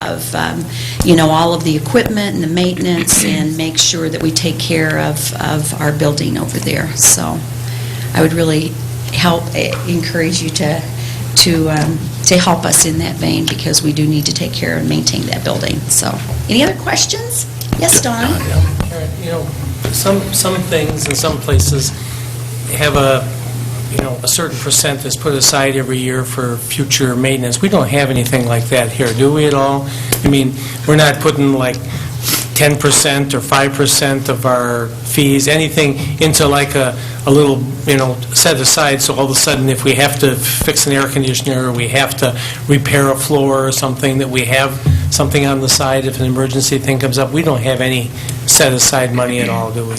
of all of the equipment and the maintenance, and make sure that we take care of our building over there. So I would really encourage you to help us in that vein, because we do need to take care and maintain that building. So, any other questions? Yes, Don? Some things in some places have a certain percent that's put aside every year for future maintenance. We don't have anything like that here, do we at all? I mean, we're not putting like 10% or 5% of our fees, anything into like a little, set aside, so all of a sudden if we have to fix an air conditioner or we have to repair a floor or something, that we have something on the side if an emergency thing comes up. We don't have any set aside money at all, do we?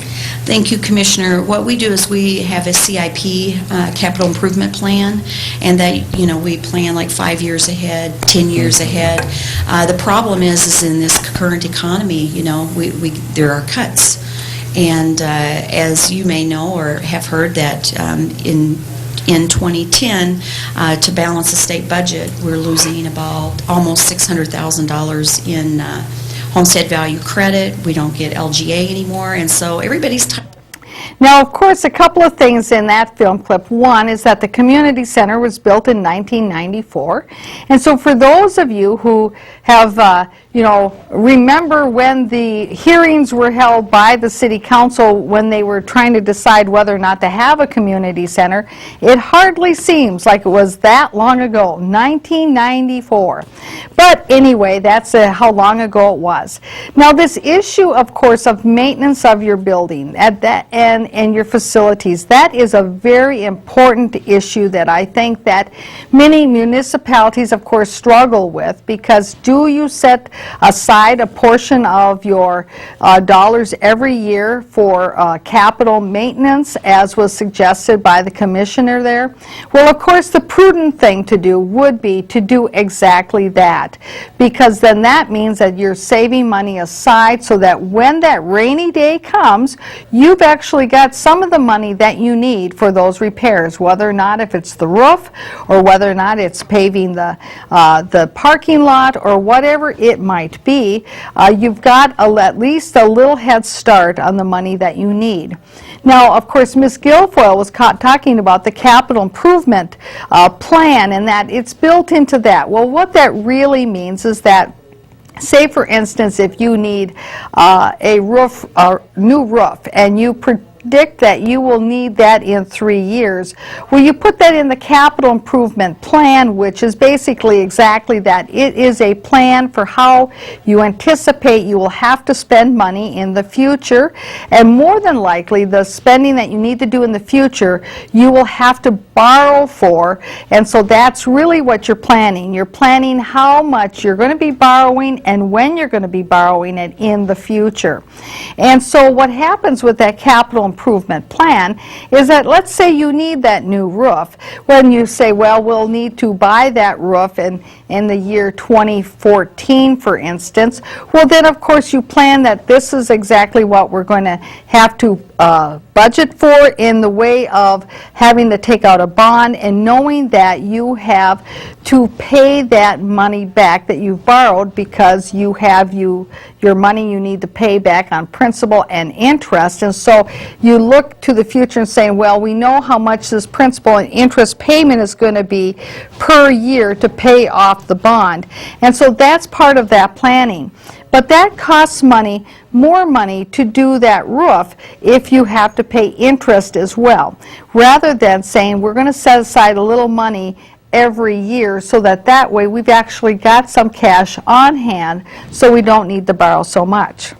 Thank you, Commissioner. What we do is we have a CIP, capital improvement plan, and that, we plan like 5 years ahead, 10 years ahead. The problem is in this current economy, there are cuts. And as you may know or have heard, that in 2010, to balance the state budget, we're losing about almost $600,000 in homestead value credit. We don't get LGA anymore, and so everybody's Now, of course, a couple of things in that film clip. One is that the community center was built in 1994. And so for those of you who have, remember when the hearings were held by the city council when they were trying to decide whether or not to have a community center, it hardly seems like it was that long ago, 1994. But anyway, that's how long ago it was. Now, this issue, of course, of maintenance of your building and your facilities, that is a very important issue that I think that many municipalities, of course, struggle with, because do you set aside a portion of your dollars every year for capital maintenance, as was suggested by the commissioner there? Well, of course, the prudent thing to do would be to do exactly that, because then that means that you're saving money aside so that when that rainy day comes, you've actually got some of the money that you need for those repairs, whether or not if it's the roof or whether or not it's paving the parking lot or whatever it might be. You've got at least a little head start on the money that you need. Now, of course, Ms. Guilfoyle was talking about the capital improvement plan, and that it's built into that. Well, what that really means is that, say for instance, if you need a new roof, and you predict that you will need that in 3 years, well, you put that in the capital improvement plan, which is basically exactly that. It is a plan for how you anticipate you will have to spend money in the future, and more than likely the spending that you need to do in the future you will have to borrow for, and so that's really what you're planning. You're planning how much you're going to be borrowing and when you're going to be borrowing it in the future. And so what happens with that capital improvement plan is that, let's say you need that new roof. When you say, well, we'll need to buy that roof in the year 2014, for instance, well, then of course you plan that this is exactly what we're going to have to budget for in the way of having to take out a bond, and knowing that you have to pay that money back that you've borrowed, because you have your money you need to pay back on principal and interest. And so you look to the future and say, well, we know how much this principal and interest payment is going to be per year to pay off the bond. And so that's part of that planning. But that costs money, more money, to do that roof if you have to pay interest as well, rather than saying we're going to set aside a little money every year so that way we've actually got some cash on hand so we don't need to borrow so much.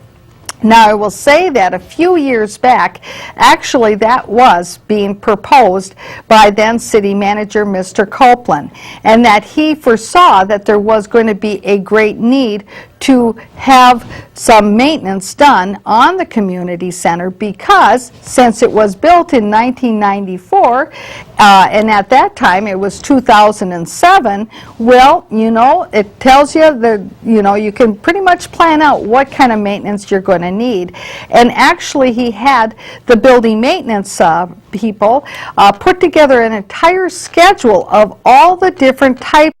Now, I will say that a few years back, actually that was being proposed by then City Manager Mr. Copeland, and that he foresaw that there was going to be a great need to have some maintenance done on the community center, because since it was built in 1994 and at that time it was 2007, well, it tells you that you can pretty much plan out what kind of maintenance you're going to need. And actually he had the building maintenance people put together an entire schedule of all the different types